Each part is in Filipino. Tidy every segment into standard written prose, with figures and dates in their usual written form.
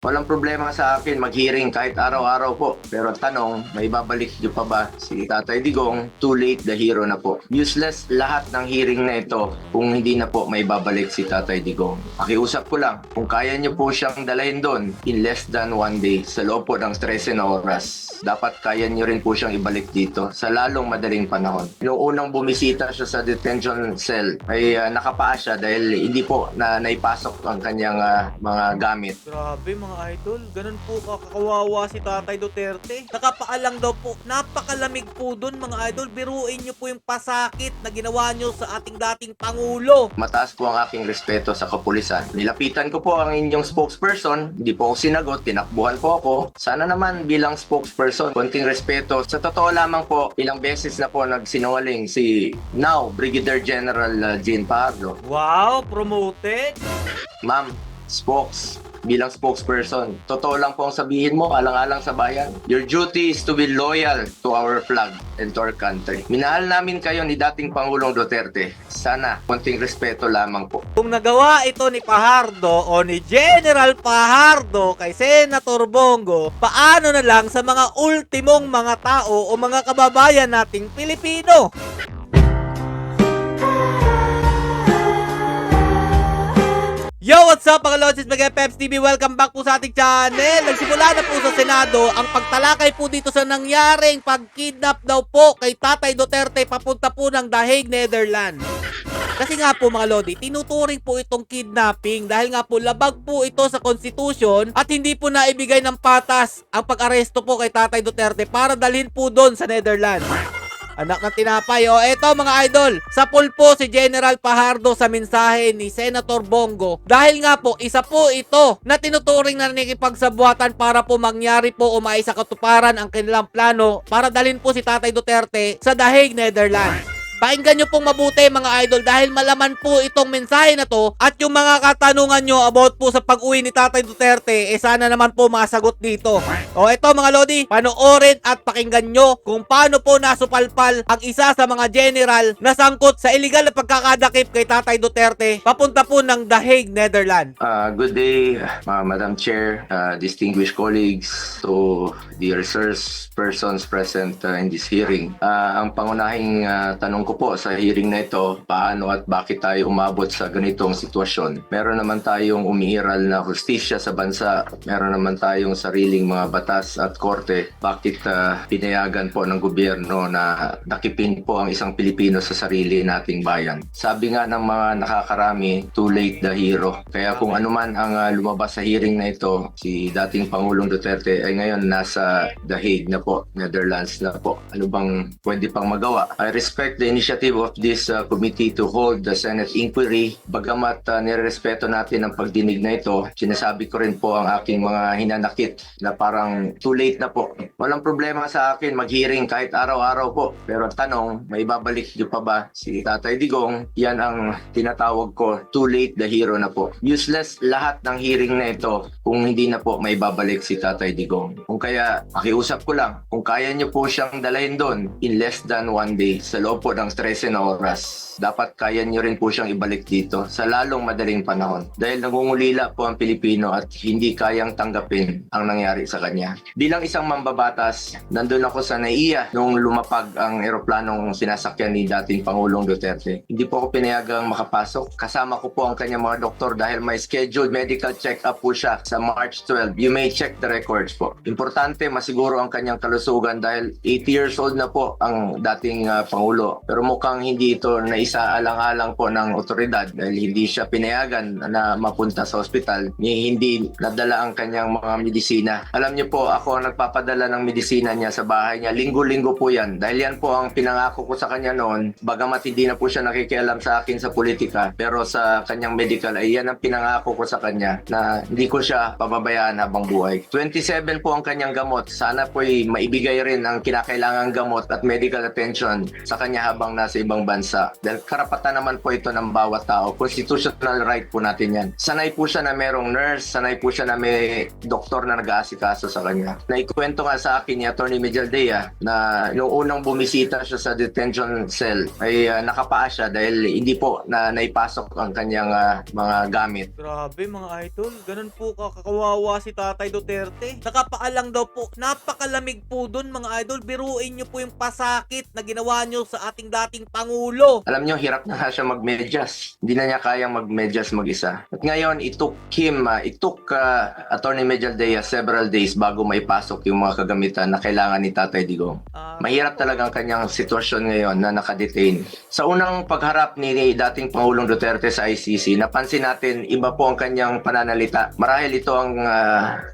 Walang problema sa akin mag-hearing kahit araw-araw po. Pero ang tanong, may babalik niyo pa ba si Tatay Digong? Too late, the hero na po. Useless lahat ng hearing na ito kung hindi na po may babalik si Tatay Digong. Pakiusap ko lang, kung kaya niyo po siyang dalhin doon in less than 1 day sa loob po ng 13 na oras, dapat kaya niyo rin po siyang ibalik dito sa lalong madaling panahon. Noong unang bumisita siya sa detention cell ay nakapaa siya dahil hindi po na naipasok ang kanyang mga gamit. Grabe mga idol, ganun po kakawawa si Tatay Duterte. Nakapaalang daw po, napakalamig po dun mga idol. Biruin nyo po yung pasakit na ginawa nyo sa ating dating Pangulo. Mataas po ang aking respeto sa kapulisan. Nilapitan ko po ang inyong spokesperson, hindi po ako sinagot, tinakbuhan po ako. Sana naman bilang spokesperson, konting respeto. Sa totoo lamang po, ilang beses na po nagsinungaling si now Brigadier General Jean Pardo. Wow, promoted. Ma'am, bilang spokesperson, totoo lang po ang sabihin mo, alang-alang sa bayan. Your duty is to be loyal to our flag and to our country. Minahal namin kayo ni dating Pangulong Duterte. Sana, konting respeto lamang po. Kung nagawa ito ni Fajardo o ni General Fajardo kay Senator Bongo, paano na lang sa mga ultimong mga tao o mga kababayan nating Pilipino? Yo, what's up mga Lodges, mga Peps TV? Welcome back po sa ating channel. Nagsimula na po sa Senado ang pagtalakay po dito sa nangyaring pagkidnap daw po kay Tatay Duterte papunta po ng The Hague, Netherlands. Kasi nga po mga Lodi, tinuturing po itong kidnapping dahil nga po labag po ito sa Constitution at hindi po naibigay ng patas ang pag-aresto po kay Tatay Duterte para dalhin po doon sa Netherlands. Anak ng tinapay. O eto mga idol, sa pulpo si General Fajardo sa mensahe ni Senator Bongo. Dahil nga po, isa po ito na tinuturing na nakikipagsabuatan para po mangyari po o maisakatuparan ang kanilang plano para dalhin po si Tatay Duterte sa The Hague, Netherlands. Pakinggan nyo pong mabuti mga idol dahil malaman po itong mensahe na to at yung mga katanungan nyo about po sa pag-uwi ni Tatay Duterte sana naman po masagot dito. O eto mga Lodi, panoorin at pakinggan nyo kung paano po nasupalpal ang isa sa mga general na sangkot sa illegal na pagkakadakip kay Tatay Duterte papunta po ng The Hague, Netherlands. Good day, Madam Chair, distinguished colleagues, to the resource persons present in this hearing. Ang pangunahing tanong ko po sa hearing na ito, paano at bakit tayo umabot sa ganitong sitwasyon? Meron naman tayong umiiral na hustisya sa bansa, meron naman tayong sariling mga batas at korte. Bakit pinayagan po ng gobyerno na nakipin po ang isang Pilipino sa sarili nating bayan? Sabi nga ng mga nakakarami, too late the hero. Kaya kung ano man ang lumabas sa hearing na ito, si dating Pangulong Duterte ay ngayon nasa The Hague na po, Netherlands na po. Ano bang pwede pang magawa? I respect the initiative of this committee to hold the Senate inquiry. Bagamat nirerespeto natin ang pagdinig na ito, sinasabi ko rin po ang aking mga hinanakit na parang too late na po. Walang problema sa akin mag-hearing kahit araw-araw po. Pero ang tanong, may babalik niyo pa ba si Tatay Digong? Yan ang tinatawag ko, too late the hero na po. Useless lahat ng hearing na ito kung hindi na po may babalik si Tatay Digong. Kung kaya, pakiusap ko lang, kung kaya niyo po siyang dalhin doon in less than 1 day sa loob po ng 13 na oras, dapat kaya niyo rin po siyang ibalik dito sa lalong madaling panahon. Dahil nangungulila po ang Pilipino at hindi kayang tanggapin ang nangyari sa kanya. Bilang isang mambabatas, nandun ako sa NAIA nung lumapag ang eroplanong sinasakyan ni dating Pangulong Duterte. Hindi po ako pinayagang makapasok. Kasama ko po ang kanyang mga doktor dahil may scheduled medical check-up po siya sa March 12. You may check the records po. Importante masiguro ang kanyang kalusugan dahil 80 years old na po ang dating Pangulo. Pero mukhang hindi ito naisaalang-alang po ng otoridad dahil hindi siya pinayagan na mapunta sa ospital. Hindi nadala ang kanyang mga medisina. Alam niyo po, ako ang nagpapadala ng medisina niya sa bahay niya. Linggo-linggo po yan. Dahil yan po ang pinangako ko sa kanya noon. Bagamat hindi na po siya nakikialam sa akin sa politika, pero sa kanyang medical ay yan ang pinangako ko sa kanya na hindi ko siya pababayaan habang buhay. 27 po ang kanyang gamot. Sana po'y maibigay rin ang kinakailangang gamot at medical attention sa kanya habang nasa ibang bansa. Dahil karapatan naman po ito ng bawat tao. Constitutional right po natin yan. Sanay po siya na merong nurse, sanay po siya na may doktor na nag-aasikaso sa kanya. Naikwento nga sa akin ni Atty. Mejaldea na noong unang bumisita siya sa detention cell ay nakapaa siya dahil hindi po na naipasok ang kanyang mga gamit. Grabe mga idol, ganun po kakawawa si Tatay Duterte. Nakapaalang daw po, napakalamig po dun mga idol. Biruin nyo po yung pasakit na ginawa nyo sa ating dating Pangulo. Alam nyo, hirap na nga siya mag-medyas. Hindi na niya kayang mag-medyas mag-isa. At ngayon, it took Atty. Mejaldea several days bago maipasok yung mga kagamitan na kailangan ni Tatay Digong. Mahirap talaga ang kanyang sitwasyon ngayon na nakadetain. Sa unang pagharap ni dating Pangulong Duterte sa ICC, napansin natin iba po ang kanyang pananalita. Marahil ito ang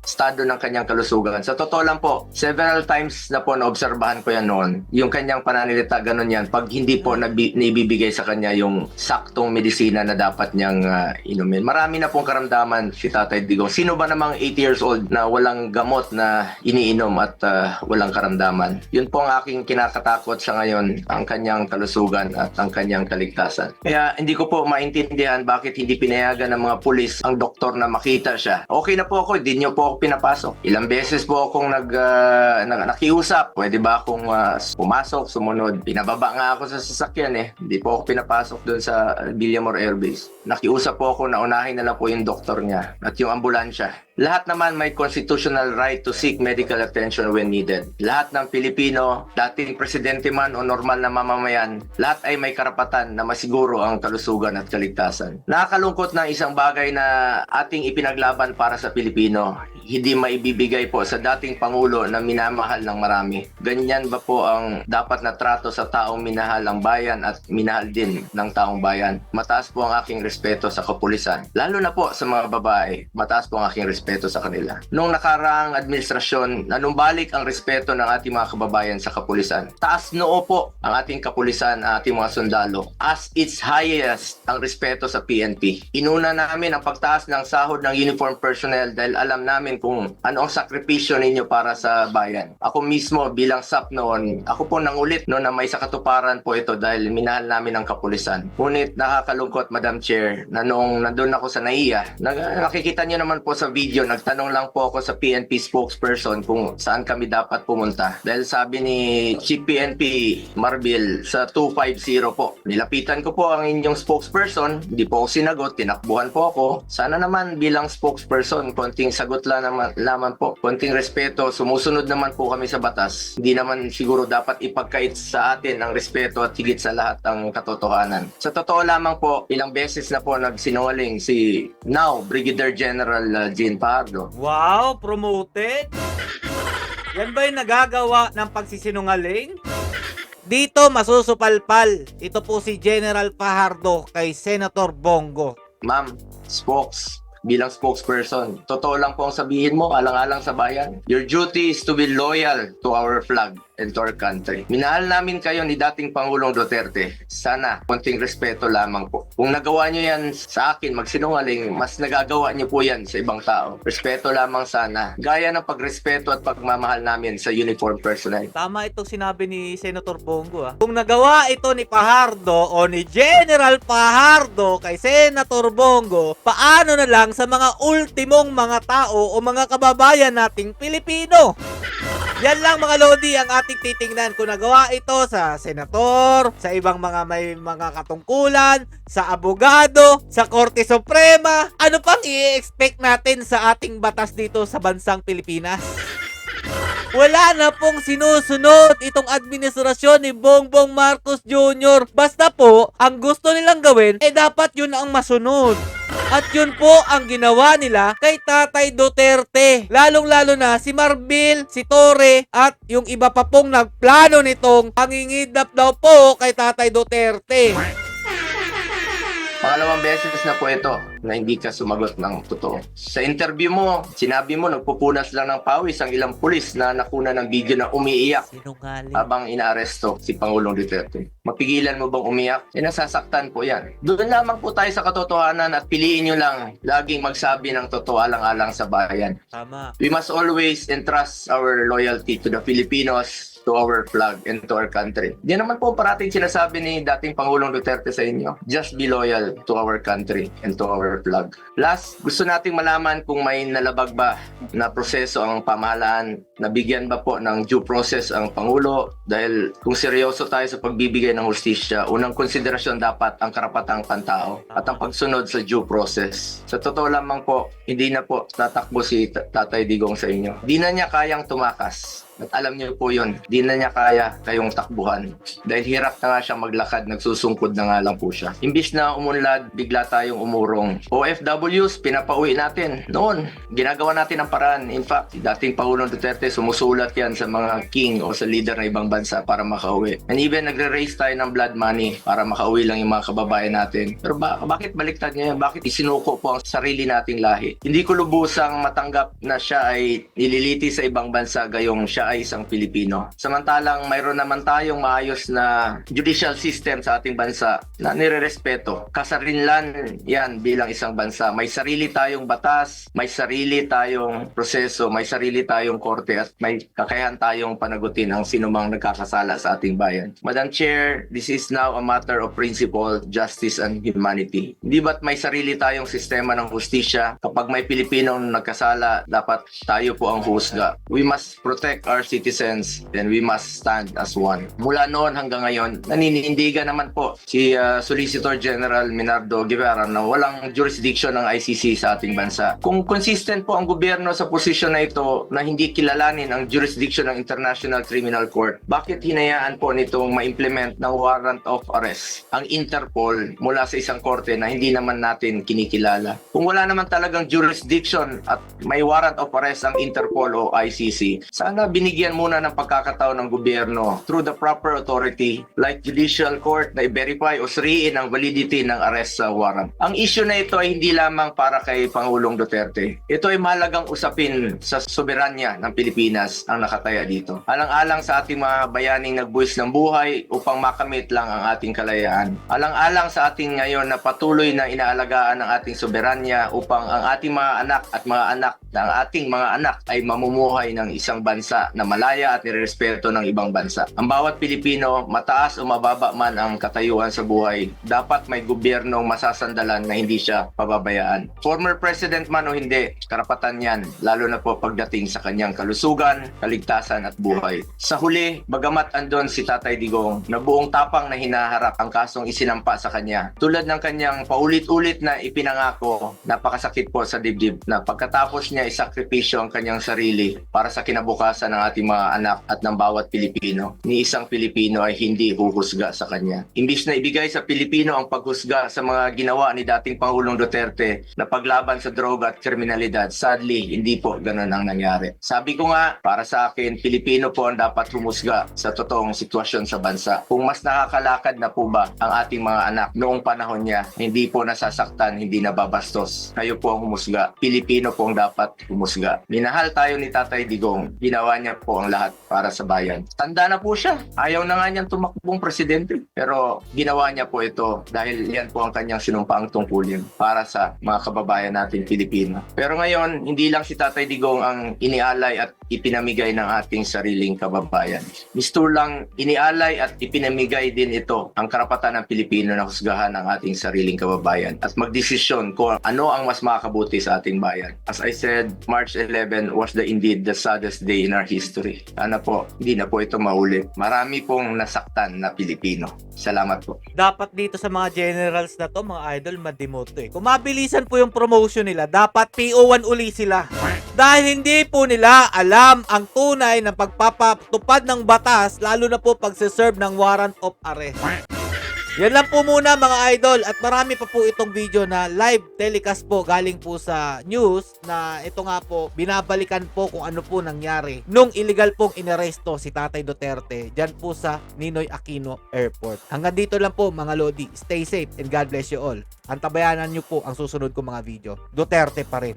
estado ng kanyang kalusugan. Sa totoo lang po, several times na po naobserbahan ko yan noon. Yung kanyang pananalita, ganun yan. Pag hindi po naibibigay sa kanya yung saktong medisina na dapat niyang inumin. Marami na pong karamdaman si Tatay Digong. Sino ba namang 80 years old na walang gamot na iniinom at walang karamdaman? Yun po ang aking kinakatakot sa ngayon, ang kanyang kalusugan at ang kanyang kaligtasan. Kaya hindi ko po maintindihan bakit hindi pinayagan ng mga pulis ang doktor na makita siya. Okay na po ako, hindi niyo po ako pinapasok. Ilang beses po akong nakiusap. Pwede ba akong pumasok, sumunod? Pinababa nga ako sa sasakyan Hindi po ako pinapasok doon sa Villamor Air Base. Nakiusap po ako na unahin na lang po yung doktor niya at yung ambulansya. Lahat naman may constitutional right to seek medical attention when needed. Lahat ng Pilipino, dating presidente man o normal na mamamayan, lahat ay may karapatan na masiguro ang kalusugan at kaligtasan. Nakakalungkot na isang bagay na ating ipinaglaban para sa Pilipino, hindi maibibigay po sa dating Pangulo na minamahal ng marami. Ganyan ba po ang dapat na trato sa taong minahal ang bayan at minahal din ng taong bayan? Mataas po ang aking respeto sa kapulisan. Lalo na po sa mga babae, mataas po ang aking respeto sa kanila. Noong nakaraang administrasyon, nanumbalik ang respeto ng ating mga kababayan sa kapulisan. Taas noo po ang ating kapulisan, ang ating mga sundalo. As its highest ang respeto sa PNP. Inuna namin ang pagtaas ng sahod ng uniform personnel dahil alam namin kung ano ang sakripisyo ninyo para sa bayan. Ako mismo bilang SAP noon, ako po nangulit noon na may sakatuparan po ito dahil minahal namin ang kapulisan. Ngunit nakakalungkot, Madam Chair, na noong nandun ako sa NAIA, nakikita niyo naman po sa video, nagtanong lang po ako sa PNP spokesperson kung saan kami dapat pumunta. Dahil sabi ni Chief PNP Marbil sa 250 po. Nilapitan ko po ang inyong spokesperson, hindi po ako sinagot, tinakbuhan po ako. Sana naman bilang spokesperson, konting sagot lang naman po. Konting respeto, sumusunod naman po kami sa batas. Hindi naman siguro dapat ipagkait sa atin ang respeto at higit sa lahat ang katotohanan. Sa totoo lamang po, ilang beses na po nagsinungaling si now Brigadier General Jean Pardo. Wow, promoted? Yan ba yung nagagawa ng pagsisinungaling? Dito masusupalpal. Ito po si General Fajardo kay Senator Bongo. Ma'am, bilang spokesperson, totoo lang po ang sabihin mo, alang-alang sa bayan. Your duty is to be loyal to our flag and to our country. Minahal namin kayo ni dating Pangulong Duterte. Sana, konting respeto lamang po. Kung nagawa nyo yan sa akin, magsinungaling, mas nagagawa nyo po yan sa ibang tao. Respeto lamang sana. Gaya ng pagrespeto at pagmamahal namin sa uniform personnel. Tama itong sinabi ni Senator Bongo. Kung nagawa ito ni Fajardo o ni General Fajardo kay Senator Bongo, paano na lang sa mga ultimong mga tao o mga kababayan nating Pilipino? Yan lang mga Lodi ang ating titingnan kung nagawa ito sa senator, sa ibang mga may mga katungkulan, sa abogado, sa Korte Suprema. Ano pang i-expect natin sa ating batas dito sa bansang Pilipinas? Wala na pong sinusunod itong administrasyon ni Bongbong Marcos Jr. Basta po, ang gusto nilang gawin, dapat yun ang masunod. At yun po ang ginawa nila kay Tatay Duterte. Lalong-lalo na si Marbil, si Torre, at yung iba pa pong nagplano nitong pangingidnap daw po kay Tatay Duterte. Pangalawang beses na po ito na hindi ka sumagot ng totoo. Sa interview mo, sinabi mo nagpupunas lang ng pawis ang ilang pulis na nakuna ng video na umiiyak Sinungaling. habang inaaresto si Pangulong Duterte. Mapigilan mo bang umiyak? Nasasaktan po yan. Doon lamang po tayo sa katotohanan at piliin nyo lang laging magsabi ng totoo alang-alang sa bayan. Tama. We must always entrust our loyalty to the Filipinos, to our flag, and to our country. Di naman po parating sinasabi ni dating Pangulong Duterte sa inyo. Just be loyal to our country and to our flag. Last, gusto nating malaman kung may nalabag ba na proseso ang pamahalaan, nabigyan ba po ng due process ang Pangulo, dahil kung seryoso tayo sa pagbibigay ng hustisya, unang konsiderasyon dapat ang karapatang pantao at ang pagsunod sa due process. Sa totoo lamang po, hindi na po tatakbo si Tatay Digong sa inyo. Di na niya kayang tumakas. At alam niyo po yun, di na niya kaya kayong takbuhan. Dahil hirap na nga siya maglakad, nagsusungkod na nga lang po siya. Imbis na umunlad, bigla tayong umurong. OFWs, pinapauwi natin. Noon, ginagawa natin ang paraan. In fact, dating Pangulong Duterte, sumusulat yan sa mga king o sa leader ng ibang bansa para makauwi. And even nagre-raise tayo ng blood money para makauwi lang yung mga kababayan natin. Pero bakit baliktad niya yan? Bakit isinuko po ang sarili nating lahi? Hindi ko lubusang matanggap na siya ay nililiti sa ibang bansa gayong siya ay isang Pilipino. Samantalang mayroon naman tayong maayos na judicial system sa ating bansa na nirerespeto. Kasarinlan yan bilang isang bansa. May sarili tayong batas, may sarili tayong proseso, may sarili tayong korte at may kakayahan tayong panagutin ang sinumang nagkakasala sa ating bayan. Madam Chair, this is now a matter of principle, justice, and humanity. Hindi ba't may sarili tayong sistema ng hustisya? Kapag may Pilipinong nagkasala, dapat tayo po ang husga. We must protect our citizens and we must stand as one. Mula noon hanggang ngayon, naninindigan naman po si Solicitor General Minardo Guevara na walang jurisdiction ng ICC sa ating bansa. Kung consistent po ang gobyerno sa posisyon na ito na hindi kilalanin ang jurisdiction ng International Criminal Court, bakit hinayaan po nitong ma-implement ng warrant of arrest ang Interpol mula sa isang korte na hindi naman natin kinikilala? Kung wala naman talagang jurisdiction at may warrant of arrest ang Interpol o ICC, sana binigyan muna ng pagkakataon ng gobyerno through the proper authority like judicial court na i-verify o suriin ang validity ng arrest sa warrant. Ang issue na ito ay hindi lamang para kay Pangulong Duterte. Ito ay mahalagang usapin sa soberanya ng Pilipinas ang nakataya dito. Alang-alang sa ating mga bayaning nagbuwis ng buhay upang makamit lang ang ating kalayaan. Alang-alang sa ating ngayon na patuloy na inaalagaan ang ating soberanya upang ang ating mga anak at mga anak ng ating mga anak ay mamumuhay ng isang bansa na malaya at nirerespeto ng ibang bansa. Ang bawat Pilipino, mataas o mababa man ang katayuan sa buhay, dapat may gobyernong masasandalan na hindi siya pababayaan. Former president man o hindi, karapatan yan, lalo na po pagdating sa kanyang kalusugan, kaligtasan at buhay. Sa huli, bagamat andon si Tatay Digong na buong tapang na hinaharap ang kasong isinampa sa kanya, tulad ng kanyang paulit-ulit na ipinangako, napakasakit po sa dibdib na pagkatapos niya isakripisyo ang kanyang sarili para sa kinabukasan ng ating mga anak at ng bawat Pilipino, ni isang Pilipino ay hindi huhusga sa kanya. Imbis na ibigay sa Pilipino ang paghusga sa mga ginawa ni dating Pangulong Duterte na paglaban sa droga at kriminalidad, sadly, hindi po ganun ang nangyari. Sabi ko nga, para sa akin, Pilipino po ang dapat humusga sa totoong sitwasyon sa bansa. Kung mas nakakalakad na po ba ang ating mga anak noong panahon niya, hindi po nasasaktan, hindi nababastos. Kayo po ang humusga. Pilipino po ang dapat humusga. Minahal tayo ni Tatay Digong. Ginawa niya po ang lahat para sa bayan. Tanda na po siya. Ayaw na nga niyang tumakbong presidente. Pero ginawa niya po ito dahil yan po ang kanyang sinumpaang tungkulin para sa mga kababayan natin Pilipino. Pero ngayon, hindi lang si Tatay Digong ang inialay at ipinamigay ng ating sariling kababayan. Misto lang inialay at ipinamigay din ito ang karapatan ng Pilipino na husgahan ang ating sariling kababayan at magdesisyon kung ano ang mas makakabuti sa ating bayan. As I said, March 11 was indeed the saddest day in our history. Sana po, hindi na po ito maulit. Marami pong nasaktan na Pilipino. Salamat po. Dapat dito sa mga generals na to, mga idol, ma-demote to eh. Kung mabilisan po yung promotion nila, dapat PO1 uli sila. Dahil hindi po nila alam ang tunay na pagpapatupad ng batas, lalo na po pagsiserve ng warrant of arrest. Yan lang po muna mga idol at marami pa po itong video na live telecast po galing po sa news na ito nga po binabalikan po kung ano po nangyari nung illegal pong inaresto si Tatay Duterte dyan po sa Ninoy Aquino Airport. Hanggang dito lang po mga Lodi. Stay safe and God bless you all. Antabayanan nyo po ang susunod kong mga video. Duterte pa rin.